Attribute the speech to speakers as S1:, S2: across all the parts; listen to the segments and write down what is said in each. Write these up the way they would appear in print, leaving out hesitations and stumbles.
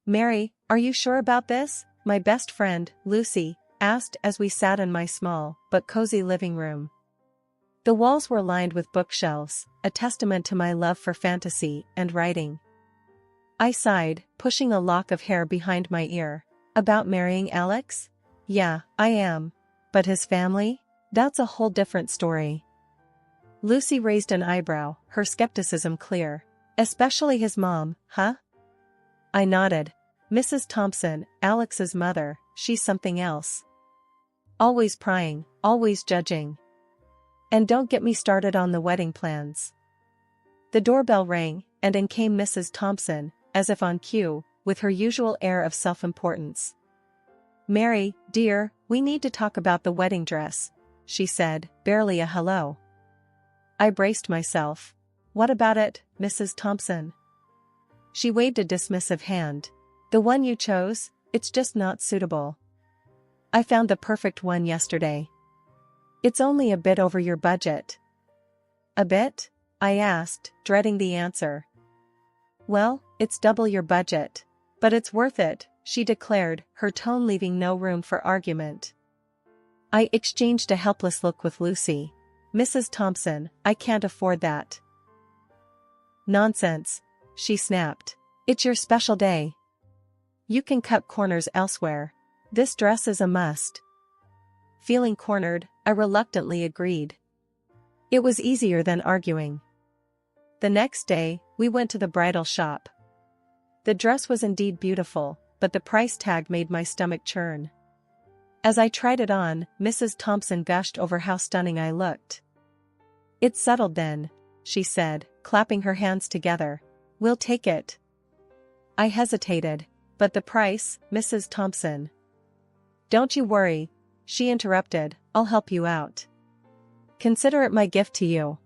S1: Mary, are you sure about this? My best friend, Lucy, asked as we sat in my small but cozy living room. The walls were lined with bookshelves, a testament to my love for fantasy and writing. I sighed, pushing a lock of hair behind my ear. About marrying Alex? Yeah, I am. But his family? That's a whole different story. Lucy raised an eyebrow, her skepticism clear. Especially his mom, huh? I nodded. Mrs. Thompson, Alex's mother, she's something else. Always prying, always judging. And don't get me started on the wedding plans. The doorbell rang, and in came Mrs. Thompson, as if on cue, with her usual air of self-importance. Mary, dear, we need to talk about the wedding dress, she said, barely a hello. I braced myself. What about it, Mrs. Thompson? She waved a dismissive hand. The one you chose, it's just not suitable. I found the perfect one yesterday. It's only a bit over your budget. A bit? I asked, dreading the answer. Well, it's double your budget. But it's worth it, she declared, her tone leaving no room for argument. I exchanged a helpless look with Lucy. Mrs. Thompson, I can't afford that. Nonsense, she snapped. It's your special day. You can cut corners elsewhere. This dress is a must. Feeling cornered, I reluctantly agreed. It was easier than arguing. The next day, we went to the bridal shop. The dress was indeed beautiful, but the price tag made my stomach churn. As I tried it on, Mrs. Thompson gushed over how stunning I looked. It's settled then, she said, clapping her hands together. We'll take it. I hesitated. But the price, Mrs. Thompson. Don't you worry, she interrupted, I'll help you out. Consider it my gift to you.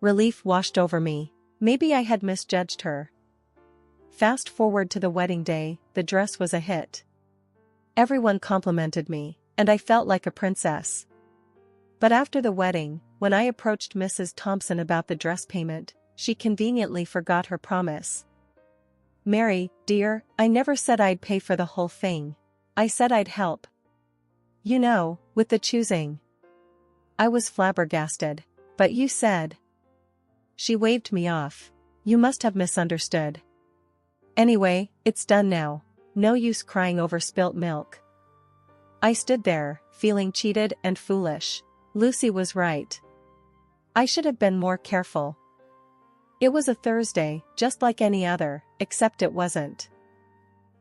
S1: Relief washed over me. Maybe I had misjudged her. Fast forward to the wedding day, the dress was a hit. Everyone complimented me, and I felt like a princess. But after the wedding, when I approached Mrs. Thompson about the dress payment, she conveniently forgot her promise. Mary, dear, I never said I'd pay for the whole thing. I said I'd help. You know, with the choosing. I was flabbergasted. But you said. She waved me off. You must have misunderstood. Anyway, it's done now. No use crying over spilt milk. I stood there, feeling cheated and foolish. Lucy was right. I should have been more careful. It was a Thursday, just like any other, except it wasn't.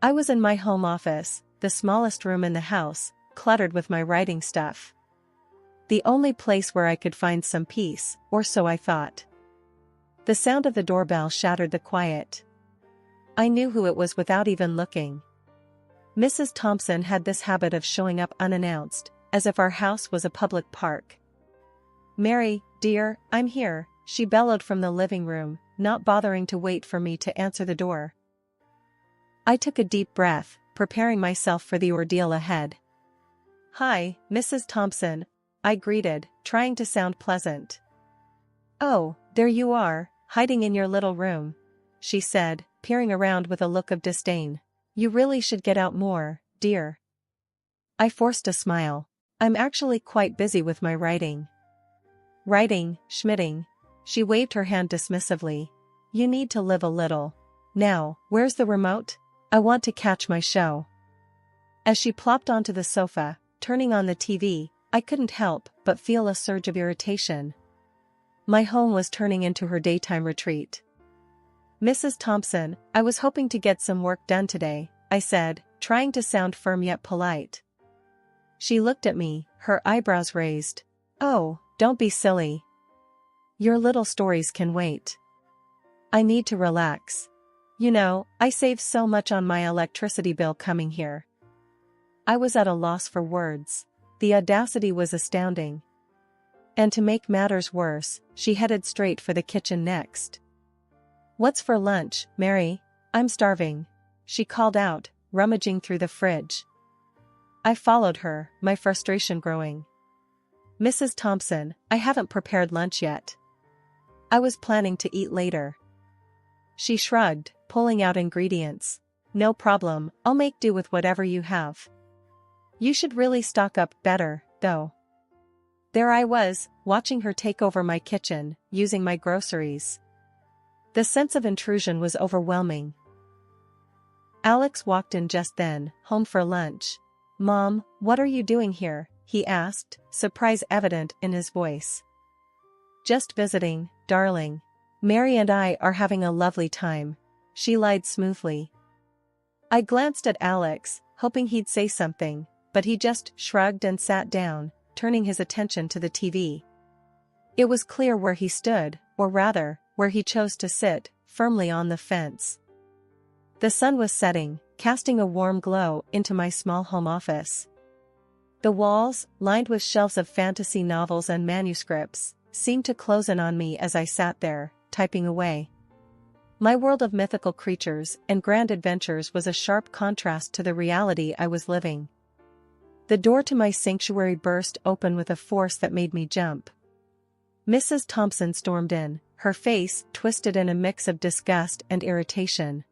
S1: I was in my home office, the smallest room in the house, cluttered with my writing stuff. The only place where I could find some peace, or so I thought. The sound of the doorbell shattered the quiet. I knew who it was without even looking. Mrs. Thompson had this habit of showing up unannounced, as if our house was a public park. Mary, dear, I'm here, she bellowed from the living room, not bothering to wait for me to answer the door. I took a deep breath, preparing myself for the ordeal ahead. Hi, Mrs. Thompson, I greeted, trying to sound pleasant. Oh, there you are, hiding in your little room, she said, peering around with a look of disdain. You really should get out more, dear. I forced a smile. I'm actually quite busy with my writing. Writing, schmitting. She waved her hand dismissively. You need to live a little. Now, where's the remote? I want to catch my show. As she plopped onto the sofa, turning on the TV, I couldn't help but feel a surge of irritation. My home was turning into her daytime retreat. Mrs. Thompson, I was hoping to get some work done today, I said, trying to sound firm yet polite. She looked at me, her eyebrows raised. Oh, don't be silly. Your little stories can wait. I need to relax. You know, I save so much on my electricity bill coming here. I was at a loss for words. The audacity was astounding. And to make matters worse, she headed straight for the kitchen next. What's for lunch, Mary? I'm starving, she called out, rummaging through the fridge. I followed her, my frustration growing. Mrs. Thompson, I haven't prepared lunch yet. I was planning to eat later. She shrugged, pulling out ingredients. No problem, I'll make do with whatever you have. You should really stock up better, though. There I was, watching her take over my kitchen, using my groceries. The sense of intrusion was overwhelming. Alex walked in just then, home for lunch. "Mom, what are you doing here?" he asked, surprise evident in his voice. "Just visiting, darling. Mary and I are having a lovely time," she lied smoothly. I glanced at Alex, hoping he'd say something, but he just shrugged and sat down, turning his attention to the TV. It was clear where he stood, or rather, where he chose to sit, firmly on the fence. The sun was setting, casting a warm glow into my small home office. The walls, lined with shelves of fantasy novels and manuscripts, seemed to close in on me as I sat there, typing away. My world of mythical creatures and grand adventures was a sharp contrast to the reality I was living. The door to my sanctuary burst open with a force that made me jump. Mrs. Thompson stormed in, her face twisted in a mix of disgust and irritation.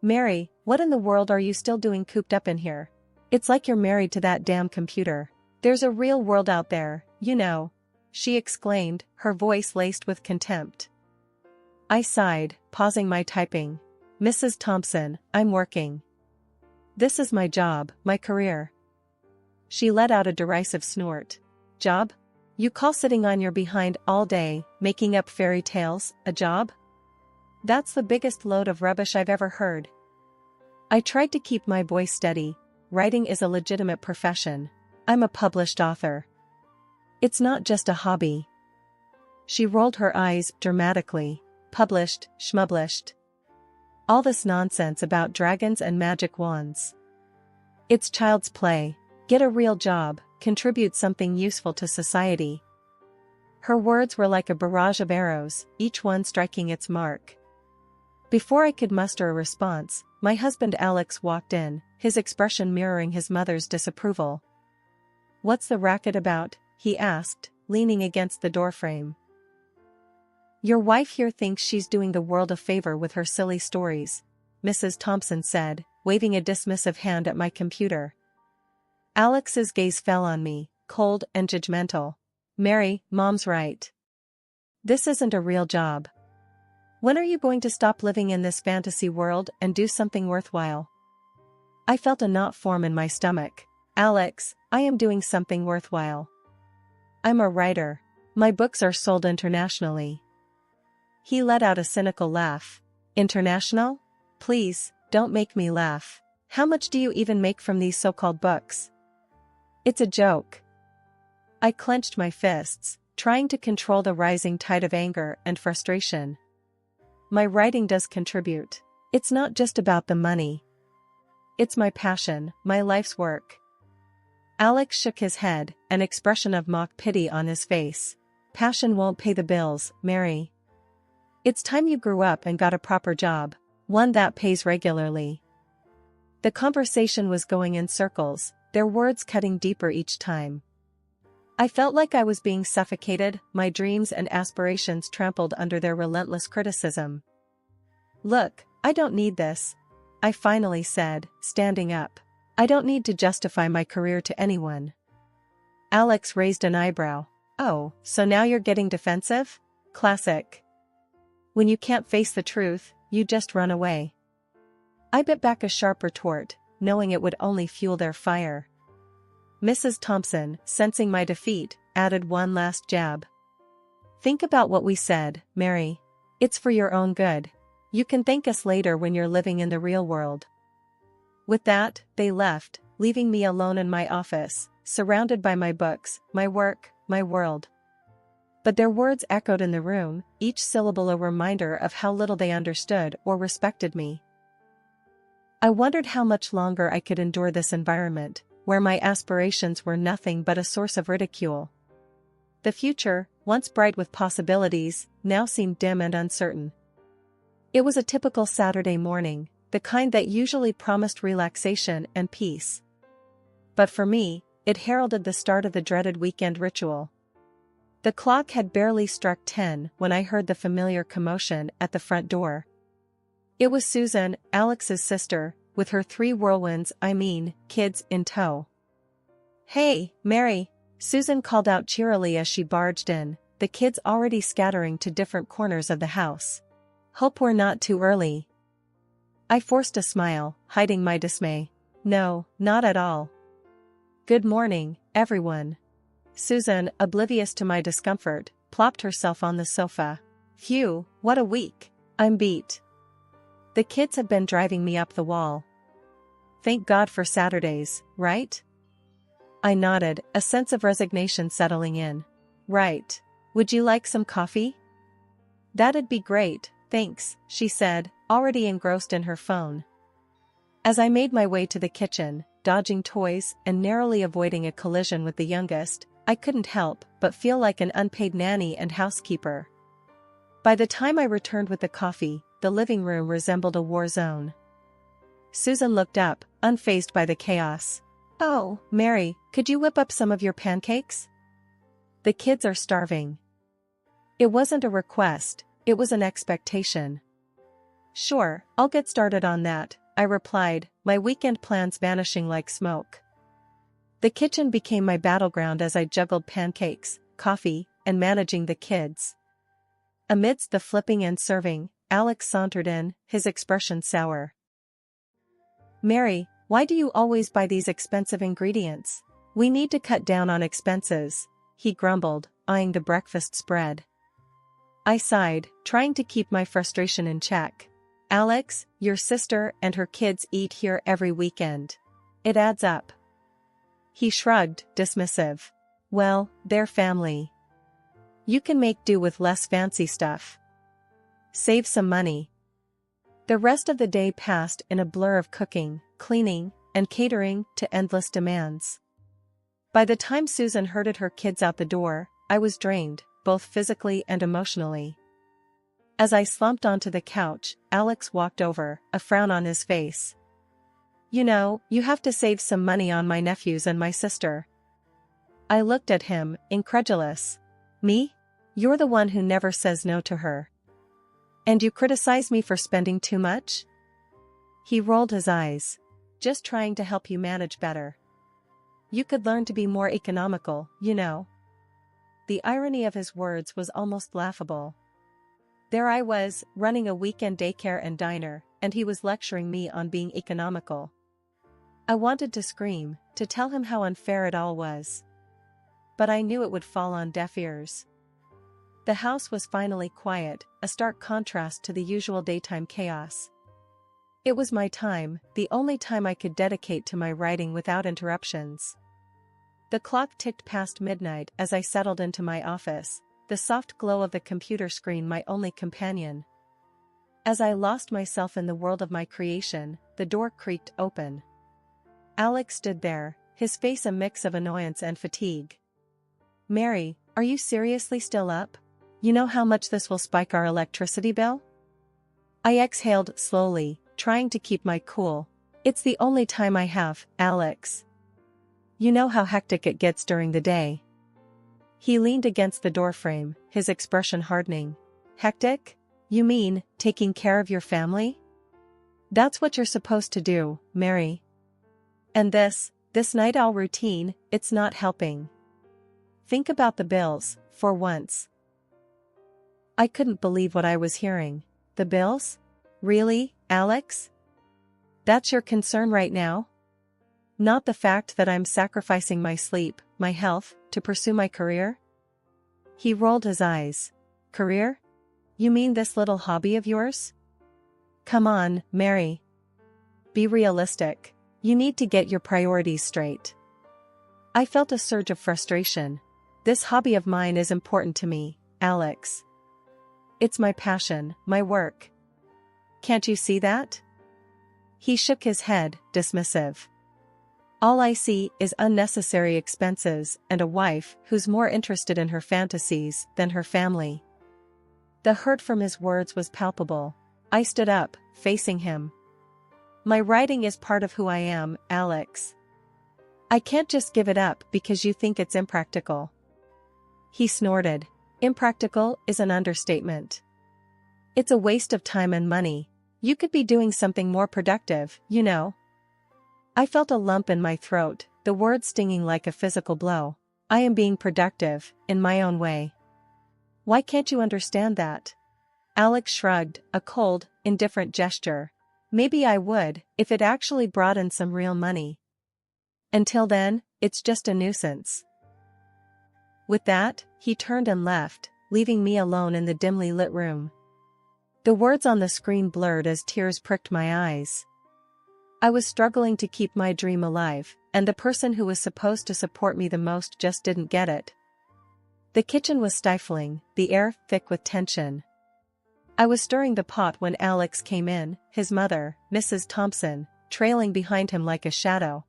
S1: "Mary, what in the world are you still doing cooped up in here? It's like you're married to that damn computer. There's a real world out there, you know," she exclaimed, her voice laced with contempt. I sighed, pausing my typing. "Mrs. Thompson, I'm working. This is my job, my career." She let out a derisive snort. "Job? You call sitting on your behind all day, making up fairy tales, a job? That's the biggest load of rubbish I've ever heard." I tried to keep my voice steady. "Writing is a legitimate profession. I'm a published author. It's not just a hobby." She rolled her eyes dramatically. "Published, schmublished. All this nonsense about dragons and magic wands. It's child's play. Get a real job, contribute something useful to society." Her words were like a barrage of arrows, each one striking its mark. Before I could muster a response, my husband Alex walked in, his expression mirroring his mother's disapproval. "What's the racket about?" he asked, leaning against the doorframe. "Your wife here thinks she's doing the world a favor with her silly stories," Mrs. Thompson said, waving a dismissive hand at my computer. Alex's gaze fell on me, cold and judgmental. "Mary, Mom's right. This isn't a real job. When are you going to stop living in this fantasy world and do something worthwhile?" I felt a knot form in my stomach. "Alex, I am doing something worthwhile. I'm a writer. My books are sold internationally." He let out a cynical laugh. "International? Please, don't make me laugh. How much do you even make from these so-called books?" "It's a joke." I clenched my fists, trying to control the rising tide of anger and frustration. "My writing does contribute. It's not just about the money. It's my passion, my life's work." Alex shook his head, an expression of mock pity on his face. "Passion won't pay the bills, Mary. It's time you grew up and got a proper job, one that pays regularly." The conversation was going in circles, their words cutting deeper each time. I felt like I was being suffocated, my dreams and aspirations trampled under their relentless criticism. "Look, I don't need this," I finally said, standing up. "I don't need to justify my career to anyone." Alex raised an eyebrow. "Oh, so now you're getting defensive? Classic. When you can't face the truth, you just run away." I bit back a sharp retort, knowing it would only fuel their fire. Mrs. Thompson, sensing my defeat, added one last jab. "Think about what we said, Mary. It's for your own good. You can thank us later when you're living in the real world." With that, they left, leaving me alone in my office, surrounded by my books, my work, my world. But their words echoed in the room, each syllable a reminder of how little they understood or respected me. I wondered how much longer I could endure this environment, where my aspirations were nothing but a source of ridicule. The future, once bright with possibilities, now seemed dim and uncertain. It was a typical Saturday morning, the kind that usually promised relaxation and peace. But for me, it heralded the start of the dreaded weekend ritual. The clock had barely struck 10 when I heard the familiar commotion at the front door. It was Susan, Alex's sister, with her 3 kids in tow. "Hey, Mary," Susan called out cheerily as she barged in, the kids already scattering to different corners of the house. "Hope we're not too early." I forced a smile, hiding my dismay. "No, not at all. Good morning, everyone." Susan, oblivious to my discomfort, plopped herself on the sofa. "Phew, what a week. I'm beat. The kids have been driving me up the wall. Thank God for Saturdays, right?" I nodded, a sense of resignation settling in. "Right. Would you like some coffee?" "That'd be great, thanks," she said, already engrossed in her phone. As I made my way to the kitchen, dodging toys and narrowly avoiding a collision with the youngest, I couldn't help but feel like an unpaid nanny and housekeeper. By the time I returned with the coffee, the living room resembled a war zone. Susan looked up, unfazed by the chaos. "Oh, Mary, could you whip up some of your pancakes? The kids are starving." It wasn't a request, it was an expectation. "Sure, I'll get started on that," I replied, my weekend plans vanishing like smoke. The kitchen became my battleground as I juggled pancakes, coffee, and managing the kids. Amidst the flipping and serving, Alex sauntered in, his expression sour. "Mary, why do you always buy these expensive ingredients? We need to cut down on expenses," he grumbled, eyeing the breakfast spread. I sighed, trying to keep my frustration in check. "Alex, your sister and her kids eat here every weekend. It adds up." He shrugged, dismissive. "Well, they're family. You can make do with less fancy stuff. Save some money." The rest of the day passed in a blur of cooking, cleaning, and catering to endless demands. By the time Susan herded her kids out the door, I was drained, both physically and emotionally. As I slumped onto the couch, Alex walked over, a frown on his face. "You know, you have to save some money on my nephews and my sister." I looked at him, incredulous. "Me? You're the one who never says no to her. And you criticize me for spending too much?" He rolled his eyes. "Just trying to help you manage better. You could learn to be more economical, you know." The irony of his words was almost laughable. There I was, running a weekend daycare and diner, and he was lecturing me on being economical. I wanted to scream, to tell him how unfair it all was. But I knew it would fall on deaf ears. The house was finally quiet, a stark contrast to the usual daytime chaos. It was my time, the only time I could dedicate to my writing without interruptions. The clock ticked past midnight as I settled into my office, the soft glow of the computer screen my only companion. As I lost myself in the world of my creation, the door creaked open. Alex stood there, his face a mix of annoyance and fatigue. "Mary, are you seriously still up? You know how much this will spike our electricity bill?" I exhaled slowly, trying to keep my cool. "It's the only time I have, Alex. You know how hectic it gets during the day." He leaned against the doorframe, his expression hardening. "Hectic? You mean, taking care of your family? That's what you're supposed to do, Mary. And this night owl routine, it's not helping. Think about the bills, for once." I couldn't believe what I was hearing. The bills? Really, Alex? That's your concern right now? Not the fact that I'm sacrificing my sleep, my health, to pursue my career? He rolled his eyes. "Career? You mean this little hobby of yours? Come on, Mary. Be realistic. You need to get your priorities straight." I felt a surge of frustration. This hobby of mine is important to me, Alex. It's my passion, my work. Can't you see that? He shook his head, dismissive. "All I see is unnecessary expenses and a wife who's more interested in her fantasies than her family." The hurt from his words was palpable. I stood up, facing him. "My writing is part of who I am, Alex. I can't just give it up because you think it's impractical." He snorted. "Impractical is an understatement. It's a waste of time and money. You could be doing something more productive, you know. I felt a lump in my throat, the words stinging like a physical blow. I am being productive, in my own way. Why can't you understand that? Alex shrugged, a cold, indifferent gesture. Maybe I would, if it actually brought in some real money. Until then, it's just a nuisance. With that, he turned and left, leaving me alone in the dimly lit room. The words on the screen blurred as tears pricked my eyes. I was struggling to keep my dream alive, and the person who was supposed to support me the most just didn't get it. The kitchen was stifling, the air thick with tension. I was stirring the pot when Alex came in, his mother, Mrs. Thompson, trailing behind him like a shadow.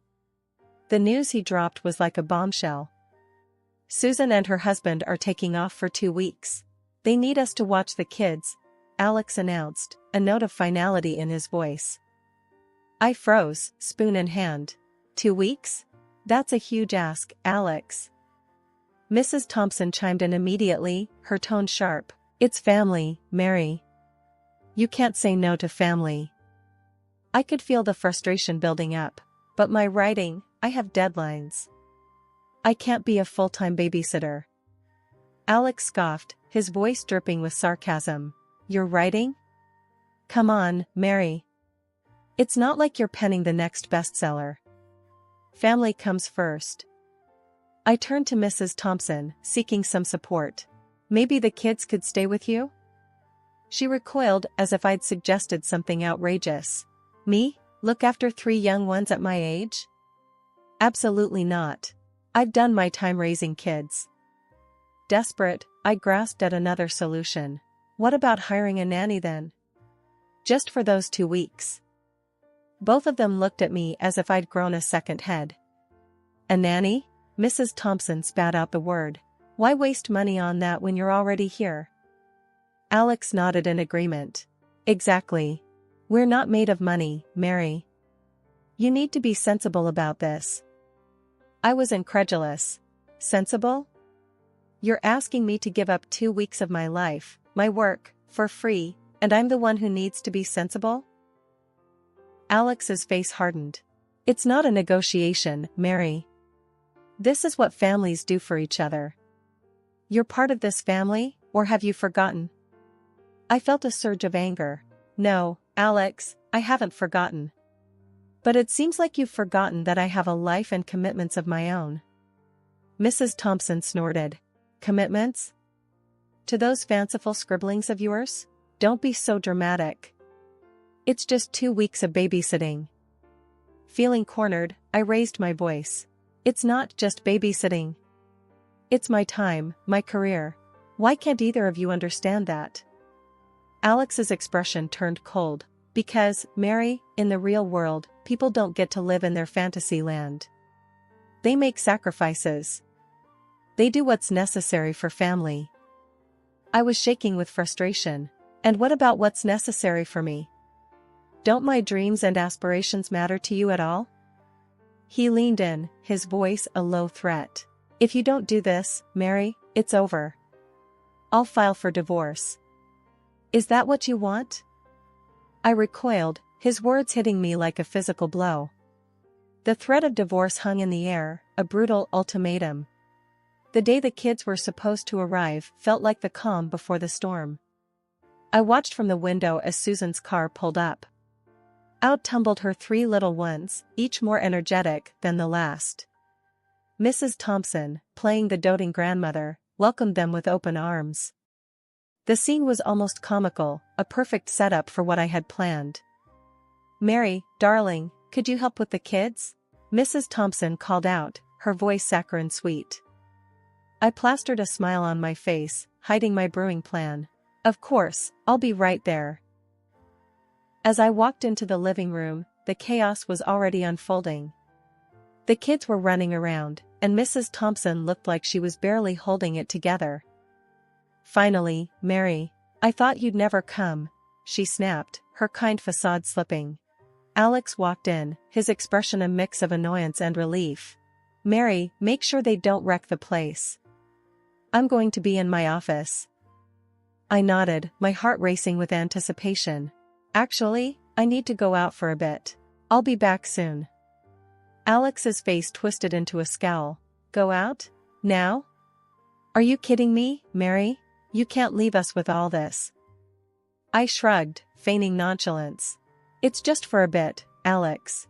S1: The news he dropped was like a bombshell. Susan and her husband are taking off for 2 weeks. They need us to watch the kids, Alex announced, a note of finality in his voice. I froze, spoon in hand. 2 weeks? That's a huge ask, Alex. Mrs. Thompson chimed in immediately, her tone sharp. It's family, Mary. You can't say no to family. I could feel the frustration building up. But my writing, I have deadlines. I can't be a full-time babysitter. Alex scoffed, his voice dripping with sarcasm. You're writing? Come on, Mary. It's not like you're penning the next bestseller. Family comes first. I turned to Mrs. Thompson, seeking some support. Maybe the kids could stay with you? She recoiled as if I'd suggested something outrageous. Me? Look after 3 young ones at my age? Absolutely not. I've done my time raising kids. Desperate, I grasped at another solution. What about hiring a nanny then? Just for those 2 weeks. Both of them looked at me as if I'd grown a second head. A nanny? Mrs. Thompson spat out the word. Why waste money on that when you're already here? Alex nodded in agreement. Exactly. We're not made of money, Mary. You need to be sensible about this. I was incredulous. Sensible? You're asking me to give up 2 weeks of my life, my work, for free, and I'm the one who needs to be sensible? Alex's face hardened. It's not a negotiation, Mary. This is what families do for each other. You're part of this family, or have you forgotten? I felt a surge of anger. No, Alex, I haven't forgotten. But it seems like you've forgotten that I have a life and commitments of my own. Mrs. Thompson snorted. Commitments? To those fanciful scribblings of yours? Don't be so dramatic. It's just 2 weeks of babysitting. Feeling cornered, I raised my voice. It's not just babysitting. It's my time, my career. Why can't either of you understand that? Alex's expression turned cold. Because, Mary, in the real world, people don't get to live in their fantasy land. They make sacrifices. They do what's necessary for family. I was shaking with frustration. And what about what's necessary for me? Don't my dreams and aspirations matter to you at all? He leaned in, his voice a low threat. If you don't do this, Mary, it's over. I'll file for divorce. Is that what you want? I recoiled, his words hitting me like a physical blow. The threat of divorce hung in the air, a brutal ultimatum. The day the kids were supposed to arrive felt like the calm before the storm. I watched from the window as Susan's car pulled up. Out tumbled her 3 little ones, each more energetic than the last. Mrs. Thompson, playing the doting grandmother, welcomed them with open arms. The scene was almost comical, a perfect setup for what I had planned. Mary, darling, could you help with the kids? Mrs. Thompson called out, her voice saccharine sweet. I plastered a smile on my face, hiding my brewing plan. Of course, I'll be right there. As I walked into the living room, the chaos was already unfolding. The kids were running around, and Mrs. Thompson looked like she was barely holding it together. Finally, Mary, I thought you'd never come, she snapped, her kind facade slipping. Alex walked in, his expression a mix of annoyance and relief. Mary, make sure they don't wreck the place. I'm going to be in my office. I nodded, my heart racing with anticipation. Actually, I need to go out for a bit. I'll be back soon. Alex's face twisted into a scowl. Go out? Now? Are you kidding me, Mary? You can't leave us with all this. I shrugged, feigning nonchalance. It's just for a bit, Alex.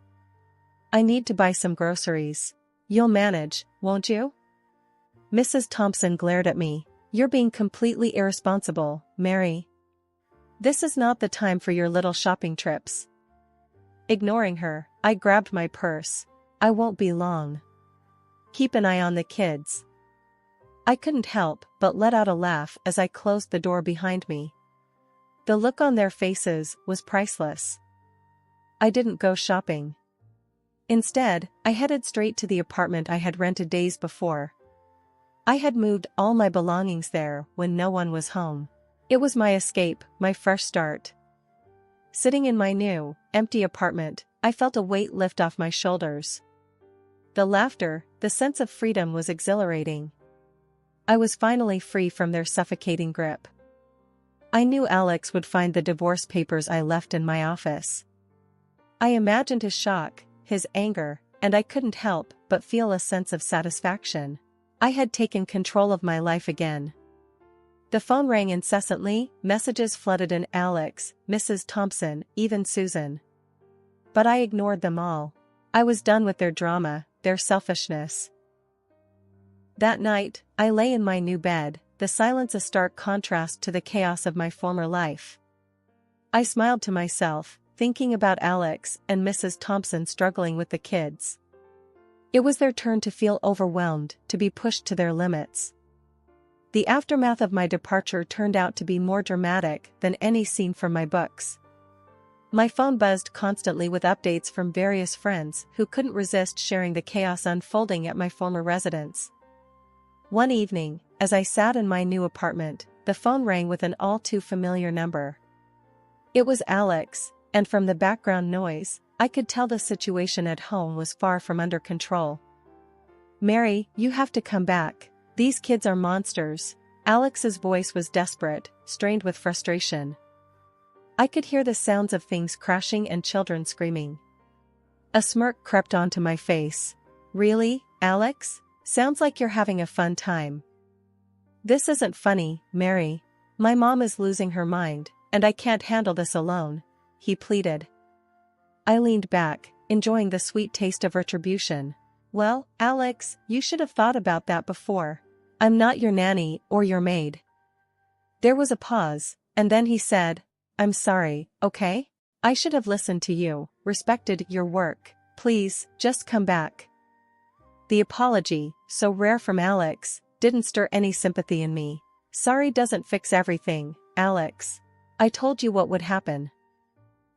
S1: I need to buy some groceries. You'll manage, won't you? Mrs. Thompson glared at me. You're being completely irresponsible, Mary. This is not the time for your little shopping trips. Ignoring her, I grabbed my purse. I won't be long. Keep an eye on the kids. I couldn't help but let out a laugh as I closed the door behind me. The look on their faces was priceless. I didn't go shopping. Instead, I headed straight to the apartment I had rented days before. I had moved all my belongings there when no one was home. It was my escape, my fresh start. Sitting in my new, empty apartment, I felt a weight lift off my shoulders. The laughter, the sense of freedom was exhilarating. I was finally free from their suffocating grip. I knew Alex would find the divorce papers I left in my office. I imagined his shock, his anger, and I couldn't help but feel a sense of satisfaction. I had taken control of my life again. The phone rang incessantly, messages flooded in. Alex, Mrs. Thompson, even Susan. But I ignored them all. I was done with their drama, their selfishness. That night, I lay in my new bed, the silence a stark contrast to the chaos of my former life. I smiled to myself, thinking about Alex and Mrs. Thompson struggling with the kids. It was their turn to feel overwhelmed, to be pushed to their limits. The aftermath of my departure turned out to be more dramatic than any scene from my books. My phone buzzed constantly with updates from various friends who couldn't resist sharing the chaos unfolding at my former residence. One evening, as I sat in my new apartment, the phone rang with an all-too-familiar number. It was Alex, and from the background noise, I could tell the situation at home was far from under control. Mary, you have to come back. These kids are monsters. Alex's voice was desperate, strained with frustration. I could hear the sounds of things crashing and children screaming. A smirk crept onto my face. Really, Alex? Sounds like you're having a fun time. This isn't funny, Mary. My mom is losing her mind, and I can't handle this alone, he pleaded. I leaned back, enjoying the sweet taste of retribution. Well, Alex, you should have thought about that before. I'm not your nanny or your maid. There was a pause, and then he said, I'm sorry, okay? I should have listened to you, respected your work. Please, just come back. The apology, so rare from Alex, didn't stir any sympathy in me. Sorry doesn't fix everything, Alex. I told you what would happen.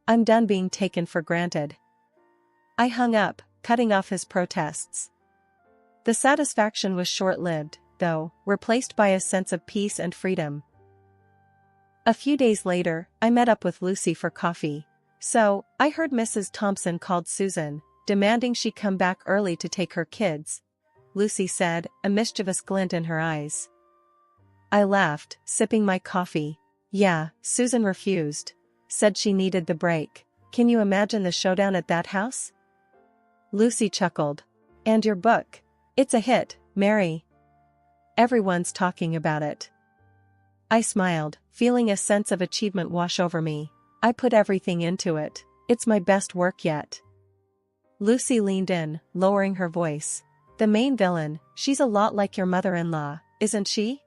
S1: I'm done being taken for granted. I hung up, cutting off his protests. The satisfaction was short-lived, though, replaced by a sense of peace and freedom. A few days later, I met up with Lucy for coffee. So, I heard Mrs. Thompson called Susan, demanding she come back early to take her kids, Lucy said, a mischievous glint in her eyes. I laughed, sipping my coffee. Yeah, Susan refused. Said she needed the break. Can you imagine the showdown at that house? Lucy chuckled. And your book? It's a hit, Mary. Everyone's talking about it. I smiled, feeling a sense of achievement wash over me. I put everything into it. It's my best work yet. Lucy leaned in, lowering her voice. The main villain, she's a lot like your mother-in-law, isn't she?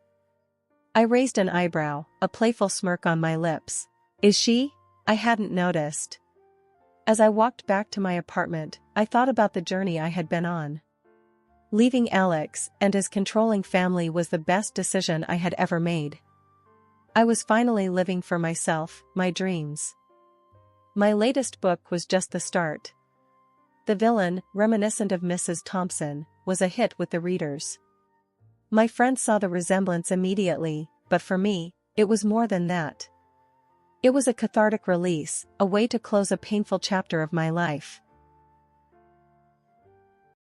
S1: I raised an eyebrow, a playful smirk on my lips. Is she? I hadn't noticed. As I walked back to my apartment, I thought about the journey I had been on. Leaving Alex and his controlling family was the best decision I had ever made. I was finally living for myself, my dreams. My latest book was just the start. The villain, reminiscent of Mrs. Thompson, was a hit with the readers. My friends saw the resemblance immediately, but for me, it was more than that. It was a cathartic release, a way to close a painful chapter of my life.